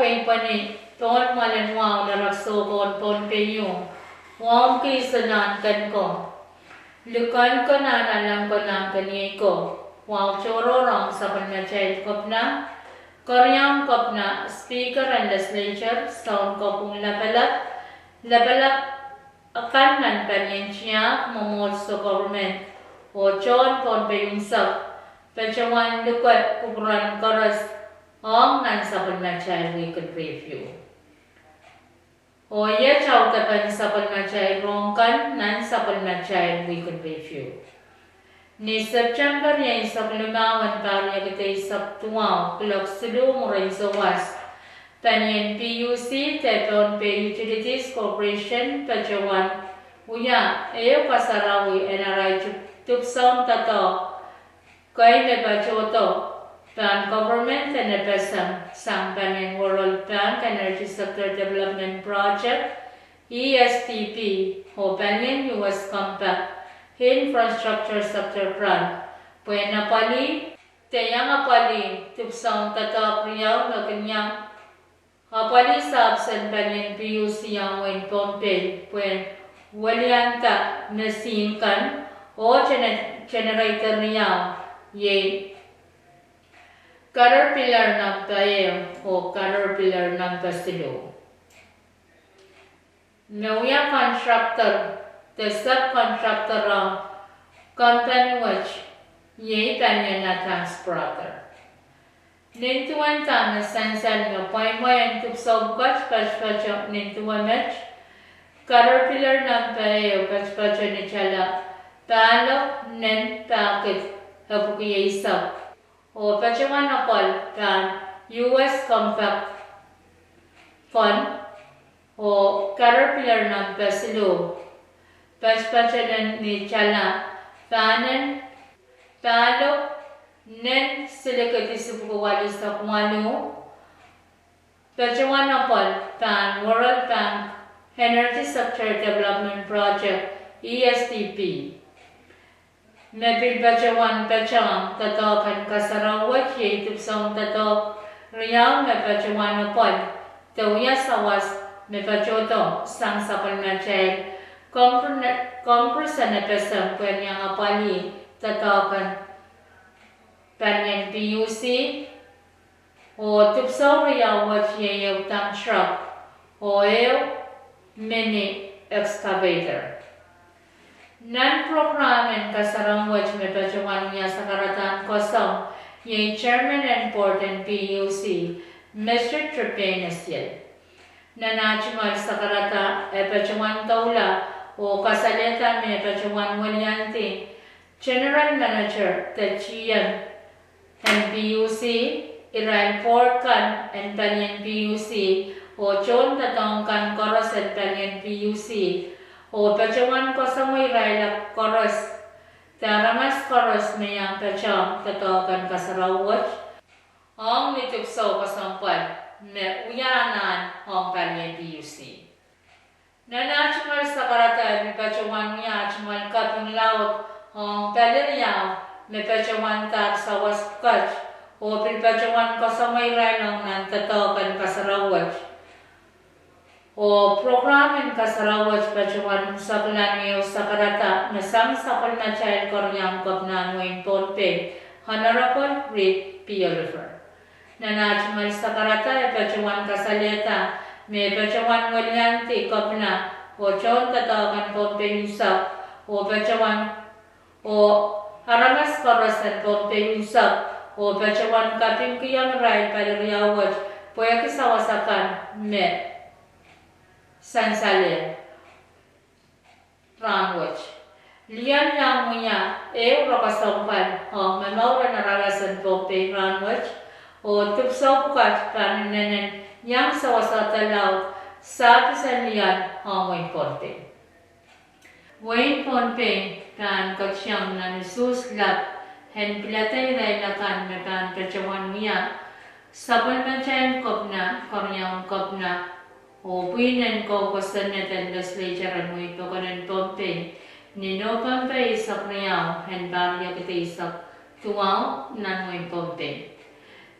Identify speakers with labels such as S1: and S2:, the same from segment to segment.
S1: way pani ton malen wow na rakso kon pon peyo wam ki sanan kan ko lukan ko na nalang ko na kanyay ko wow choro rong sa panmachay kopna koryam kopna speaker and legislature sound ko pong labalak akan nan panyensiya mamol sa government o chon pon peyong sab pachawan lukat kukuran karas Om nan sapal machay we could review. O ye chow kapan sapal machay rongkan nan sapal machay we could review. Ni September ye saplumawan parya kite saptuaw klok sulu muray sawas. Tanyen PUC Tepon Pay Utilities Corporation Pachawan Uya Eo Kasarawi NRI Tupsam Tato Kay Nebachoto Plan Government and EPSM, Sangpanyan World Bank Energy Sector Development Project, ESTP, Hopanyan US Compact, Infrastructure Sector Grant, Puena Pali, Teyang Apali, Tupsang Tatak Riyaw na kanyang Apali Sabsan Panyan PUC yang Wen Pompey, Puen Walianta Nasinkan, o Generator Riyaw, Ye Caterpillar ng Paeo o Caterpillar ng Pasilo. Nauya contractor, the subcontractor ng company which ye tanya na transporter. Nintuan tama sansan ng poy-moy ang tupsog pach-pach-pach nintuan match. Caterpillar ng Paeo pach-pach ni chala. Palo nen pakit hapukiya isap. O pachawan apol kan US Compact Fund o Caterpillar ng Pasilo paspachanan ni chala panen palo nen silikati subuwali sa kumalo pachawan apol kan World Bank Energy Sector Development Project ESTP Nabil Bajawan Bajang Tato kan Kasarawat Yaitu Song Tato Riyaw Me Bajawan Apod Tawya Sawas Me Bajoto Sang Sapal Machay Kompresan Nepesam Kanyang Apali Tato kan Panyan PUC O Tupsaw Riyaw Wat Yayaw Tang Truck O Mini Excavator Non-program and kasarang watch me pachawan niya sa karatan kosong yung Chairman and Board and PUC, Mr. Trepenes yan. Nanachimal sa karata e pachawan taula o kasaleta me pachawan walyanti, General Manager Tachiyan and PUC, Iran Portkan and Panyan PUC o John Tatongkan Koros and Panyan PUC, o pachawan ko sa may railak koros, taramas koros mayang pachang tatokan kasarawat, ang nitupsaw kasampal, me uyanan ang Panyan PUC. Nanachimal sa karata, may pachawan niya, chimal kaping laot, ang paliryaw, may pachawan tak sa waskach, o pilpachawan ko sa may railang ng tatokan kasarawat. O programin kasarawat pachawan sa planyo sa karata na sang sapal na child koryang kopnan wain ponpe Honorable Rick P. Oliver. Nanachimal sa karata e pachawan kasaleta me pachawan walyanti kopna o chon tatawakan ponpe yusap o pachawan o haramas karasan ponpe yusap o pachawan kapim kiyang rai paliriyawat puya kisawasakan me Sansalin Rangwich Lian yang munya rokasongpan o memora naralasan pope Rangwich o tupsaw pukat paninanin yang sawasata laut sa pisan lian o Wayne Ponpe. Wayne Ponpe kan katsiyang na nisuslap hen pilatay railakan me kan kachawan muya sapal manchayan kopna koryang kopna o puinan ko kusanetan legislature ang muy pakanan Pompe ni no Pompe isak riyaw hen barya kita isak tuwaw nan muy Pompe.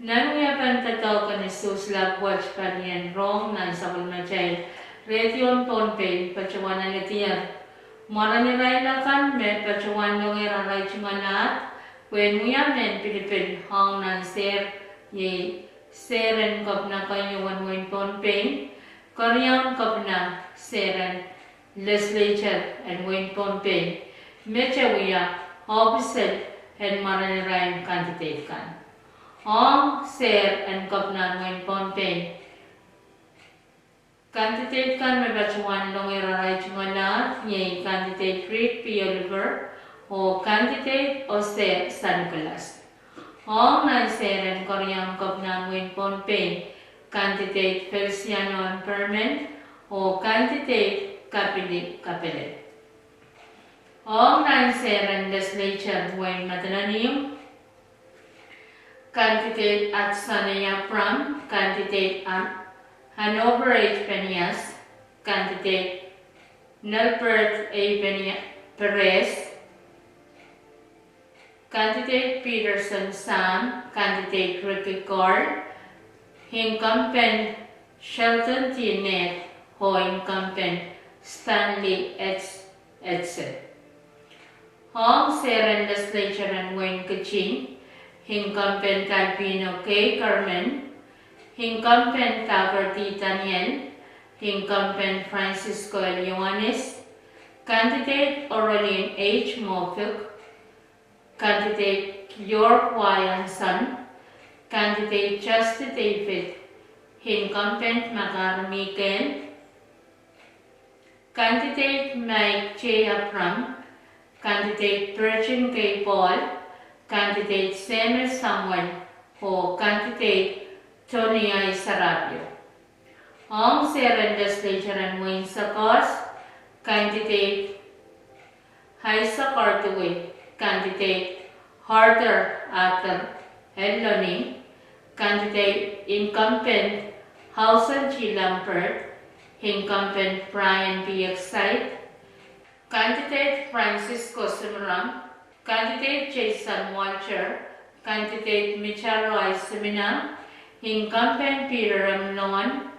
S1: Nanuyapan tatokan Jesus labwach kanyan rong na isakul machay. Retion tonpe pacawana letiar. Marani raina kan me pacawan dong iraray chumanat. When muyamen Pilipin hong nan ser ye seren kapna kanyuan wen tonpe. Korean kapna seren legislature and wen tonpe. Mechawiya opposite and marani rain candidate kan. Hong ser and kapna wen tonpe. Candidate kan may bacuan long iraray chumanat ye candidate Creed P. Oliver o candidate Jose San Nicolas. Hong nan seren Korean kapna wen tonpe. Candidate Feliciano Perman o candidate Kapilit. Hong nan seren legislature wen matananim. Candidate Atsanaya Pram, candidate Hanover H. Penias, candidate Nelbert A. Perez, candidate Peterson Sam, candidate Ricky Card, incumbent Shelton T. Net, o incumbent Stanley Edson. Hong Seren Legislature and Wayne Kaching, incumbent Albino K. Carmen, incumbent Taverty Daniel, incumbent Francisco L. Ioannis, candidate Aureline H. Mofuk, candidate York Y. Son, candidate Justin David, incumbent Makar Miken, candidate Mike J. Abram, candidate Virgin K. Paul, candidate Samuel Samuel, o candidate Tony I. Sarabio. Hong Seren Legislature and Wayne Sakos, candidate Haisa Cartaway, candidate Harder Arthur Eloni, candidate incumbent Hausen G. Lampert, incumbent Brian B. Excite, candidate Francisco Sumram, candidate Jason Walcher, candidate Michal Roy Semina, incumbent Peter M. Loan,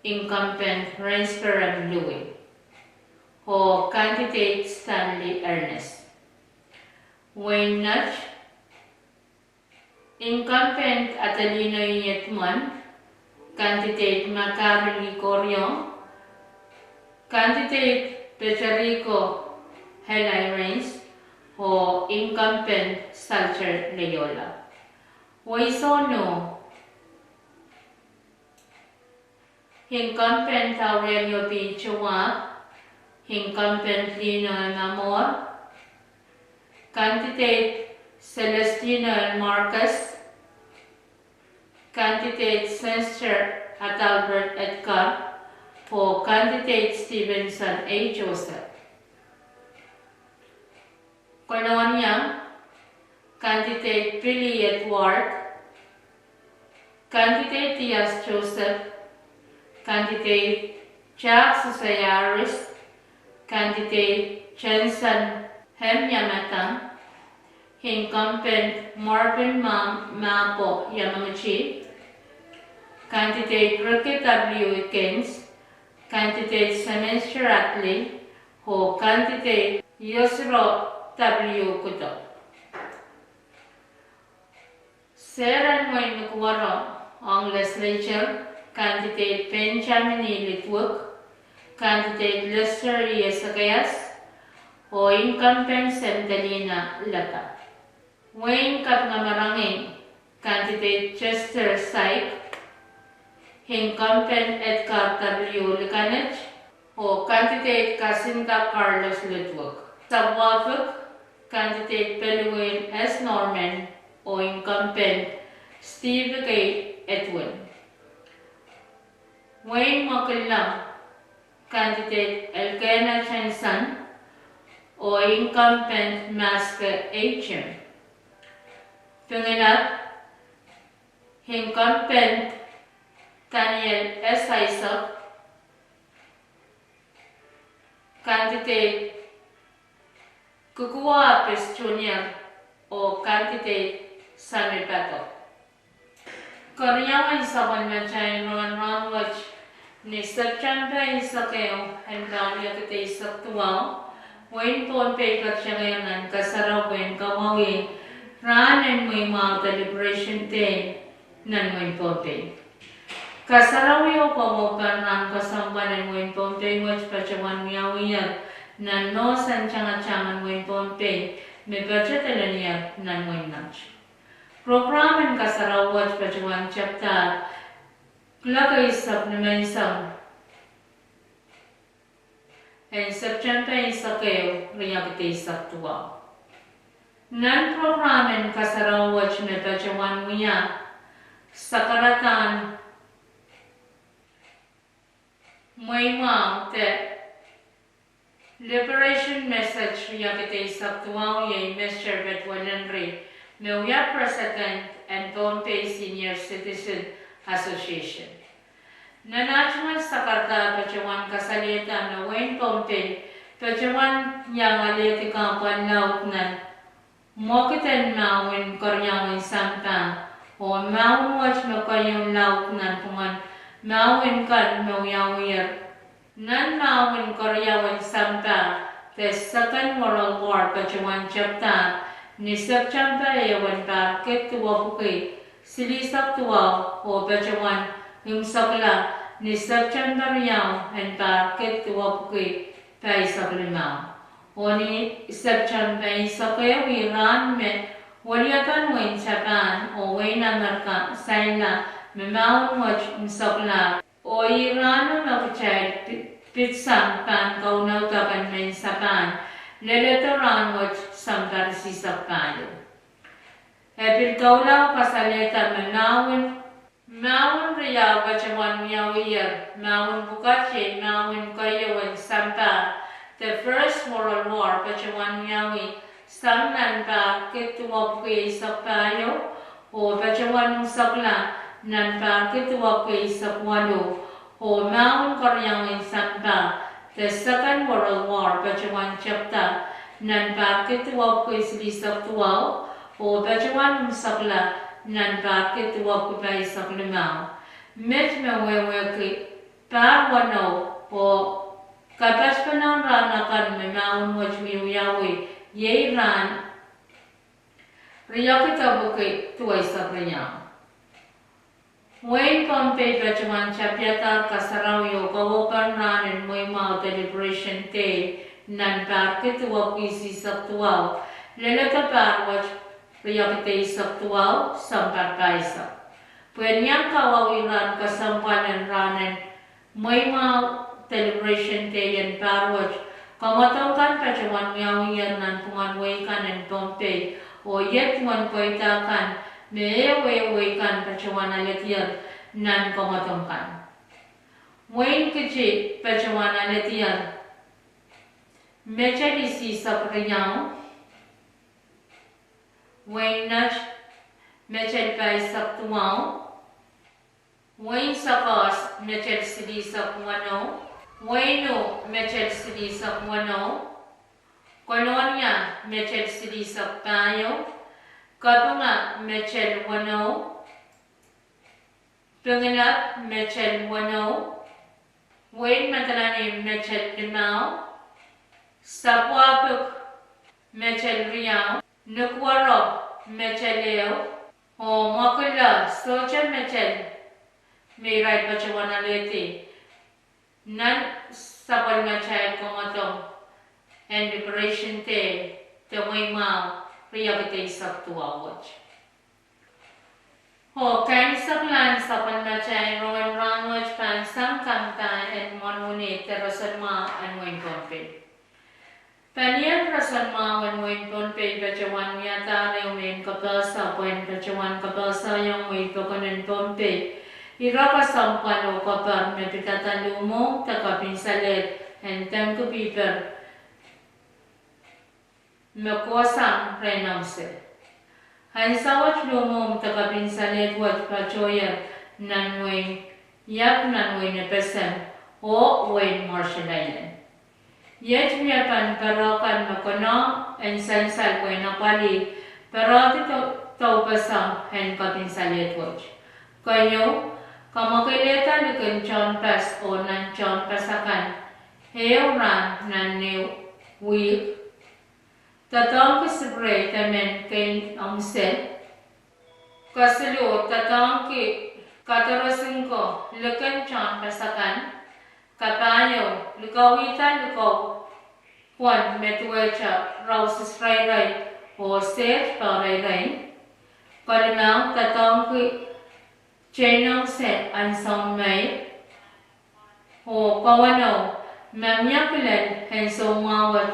S1: incumbent Rensper M. Louis, o candidate Stanley Ernest. Wayne Nutch, incumbent Atalino Yetman, candidate Macaroni Corion, candidate Federico Helay Reigns, o incumbent Salcher Leyola. Waisono, incumbent Aurelio B. Chua, incumbent Lino M. Amor, candidate Celestino L. Marcus, candidate Spencer Adalbert Edgar, o candidate Stevenson A. Joseph. Colonia, candidate Billy Edward, candidate Diaz Joseph, candidate Jack Susayaris, candidate Jensen Hem Yamatang, incumbent Marvin Mapo Yamaguchi, candidate Ricky W. Wickens, candidate Semester Atley, o candidate Yosro W. Kuto. Seren Wayne Nukwaro ang legislature, candidate Benjamin E. Litwook, candidate Lester E. Sagayas, o incumbent Semdelina Lata. Wayne Kapngamarangin, candidate Chester Syke, incumbent Edgar W. Licanich, o candidate Casinta Carlos Litwook. Sabwafuk, candidate Peluin S. Norman, o incumbent Steve K. Edwin. Wayne Makilang, candidate Elkena Chanson, o incumbent Maska H.M. Pinginap, incumbent Daniel S. Isaac, candidate Kukuwa Apis Jr. o candidate Sammy Pato. Karyawan sa panmatay ron watch ni September sa kayo and down yakite sa tuwa when pon paper siya ngayon kasaraw when kawawi ran and may mga deliberation day nan when pon pay. Kasaraw yo kawapan ran kasamban and when pon pay watch pa siya wan miyawiyan nan no san changan when pon pay may budget niya nan when lunch. Program kasaraw watch pa siya wan chapter Klaka isap naman isang and September isa kayo riyakite isap tuwa. Nan programen kasaraw watch me pajawan muya sa karatan may te liberation message riyakite isap tuwa yay Mr. Betwalenri Mewya President and Pompey Senior Citizen Association. Na national sa karta pajawan kasalita na Wayne Pompey pajawan yang aliti kampan laut nan mokitan mawin koryawin samta o mawin watch makayong laut nan pungan mawin kan mawyawir nan mawin koryawin samta the Second World War pajawan chapta ni September yawan ba ketua bukay silisap tuwa o pajawan himsakla ni September yaw and ba ketua bukay pa isablimaw. O ni September isakaya wiran me waliatan wen Japan o wen Amerika sayla memawon wach himsakla o Iran makachay pitsang pan kaunaw tapan men sapan leletoran wach samtar sisak kayo. Epil kaulaw pasaleta mawin riyaw bacawan miyawiyar, mawin bukatye, mawin kayawan sampa. The First World War bacawan miyawi, samnan pa kituwa kay sakpayo, o bacawan sakla, nan pa kituwa kay sakwalo, o mawin karyawin sampa. The Second World War bacawan chapta, nan pa kituwa kay silisak tuwaw, o bacawan sakla nan pa kituwa ko pa isak limaw. Met mewewe ki pa wano o kapas pa ng ranakan may maun waj miyawi yay ran riyak itabu ki tuwa isak limaw. Wayne Pompey bacawan chapyata kasaraw yo kawapan ranin may mga deliberation day nan pa kituwa ko isisak tuwaw. Lalata pa waj riyakite isak tuwaw, sampat pa isak. Pwedeng kawawiran kasampanan ranen, may mga celebration day and parwaj, kamatangkan pacawan miyawiyan nan punganway kan and Pompey, o yet man kwaitakan, meewe kan pacawan aletiyan nan kamatangkan. Wayne kichi pacawan aletiyan, mecha isisak riyaw, Wayne Nach Mechel Paisak Tuwao, Wayne Sakas Mechel Silisak Wano, Wayno Mechel Silisak Wano, Colonia Mechel Silisak Tayo, Katunga Mechel Wano, Tunganap Mechel Wano, Wayne Matalani Mechel Limao, Sapwapuk Mechel Riao, Nukwaro Mecheleo o Makula Socha Mechel may right bacawan aleti nan sabal machay kumatong and liberation te may mau riyakite isak tuwawaj. O kain saklan sabal machay roman ranwaj pan samkamta and monuni terasan ma and Wayne Pompey. Panian rasan mawan Wayne Pompey bacawan yata rewin kapasa poin bacawan kapasa yang Wayne Poconen Pompey. Iraka sampano kapar me pitatan lumo takapin salet and tangko piper mekuasang renamse. Hansawat lumo takapin salet wat pacoyer nan Wayne yak nan Wayne pesem o Wayne Marshall Island. Yet miyapan parakan makono and sansal ko na pali pero tito pasang and kapin salet watch. Kayo, kamakilita likan chonpas o nan chonpasakan, hew ran nan new week. Tatang kisibre tamen kain ang set. Kasilo tatang ki katarasin ko likan chonpasakan, kapayo likawitan likaw Juan metuecha rausis ray o set pa ray. Kalinang tatang ki Chenong set ang song may o kawano mamyakilan hen so mawat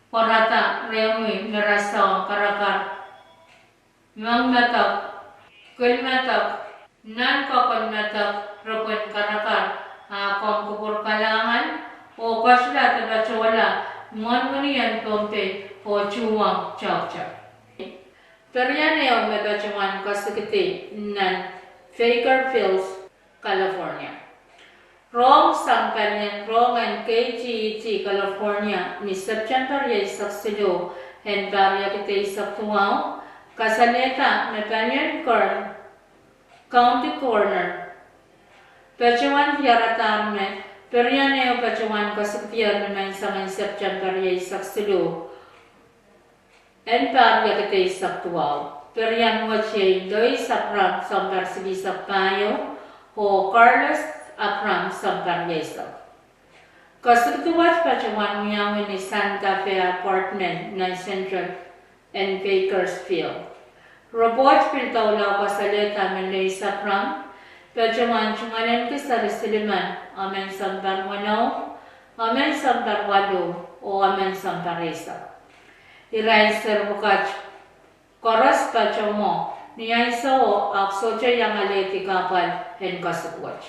S1: parata remi merasa karakar mang matak kulmatak nan kakon matak rupon karakar kong kupur kalangan o kasla tabachawala monmunian pompe o chuwang chawcha. Peryane o mebachawan kasakiti nan Bakersfield, California. Wrong Sampanian Wrong and KGET, California, ni September yay saksilo, and barya kitay saktuaw, kasaneta, Nathaniel Kern, County Coroner. Pachawan Yaratan me, Perianeo Pachawan kasaktiyan naman sa September yay saksilo, and barya kitay saktuaw. Perian wache doi sapram sambar sibi sapayo o Carlos apram sambar yesa. Kasuktuwas pachawan miyawin ni Santa Fe apartment na Central and Bakersfield. Robot piltaw kasaleta menlay sapram pachawan chungalan kisari siliman amen sambar wano, amen sambar wado o amen sambar yesa. Iray sir bukach Koras pachomo niya iso aksocha yang aleti kapal hen kasukwach.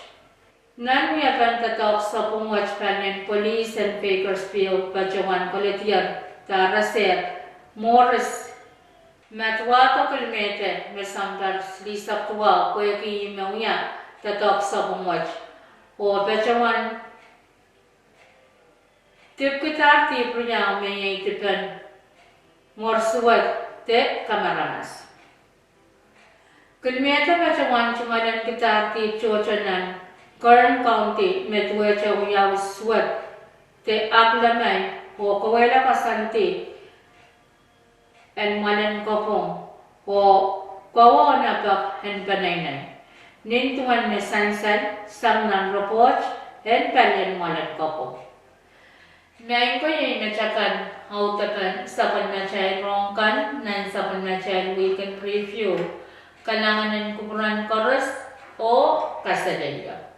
S1: Nan mi apan tatok sa pungwach panen police and Bakersfield pachawan koletier taraser Morris matwato kilmete mesambar lisak tuwa kuya ki imawya tatok sa pungwach. O pachawan tipkitar tiprunya may tipan morsuwat te kamaranas. Kilmeta pachawan chumalan kitar ti chochanan Kern County medwecha uyaw swat te aklamay o kawela kasanti en malan kopong o kawa napak en banaynan. Nintuan me sansal samnan ropoch en palen malan kopong. May ko yung nachakan hautakan sa panmachay rongkan nan sa panmachay weekend preview kalanganan kupuran koros o kasadaya.